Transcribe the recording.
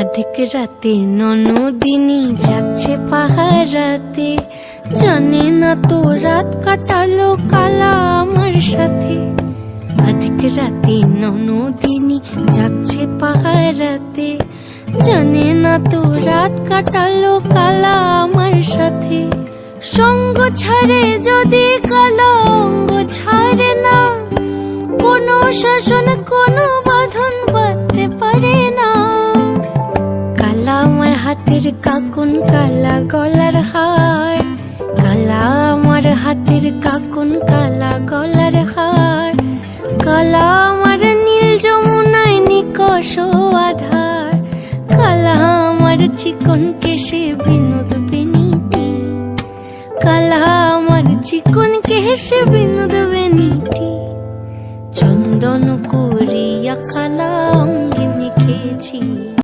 অধিক রাতে ননদিনী যাচ্ছে পাহারাতে, জানে না তো রাত কাটালো কালা আমার সাথে। অধিক রাতে ননদিনী যাচ্ছে পাহারাতে, জানে না তো রাত কাটালো কালা আমার সাথে। সঙ্গ ছাড়ে যদি কালা অঙ্গ ছাড়ে না, কোনো শাসন কোনো বাঁধন বাঁধতে পারে না। কালা আমার হাতের কাকুন কালা গলার হার, কালা আমার হাতের কাকুন কালা গলার হার। কালা আমার নীল যমুনায় নিকষ আধার, কালা আমার চিকন কেশে বিনোদ বেনিটি। কালা আমার চিকন কেশে বিনোদ বেনিটি। চন্দন করিয়া কালা অঙ্গে মেখেছি।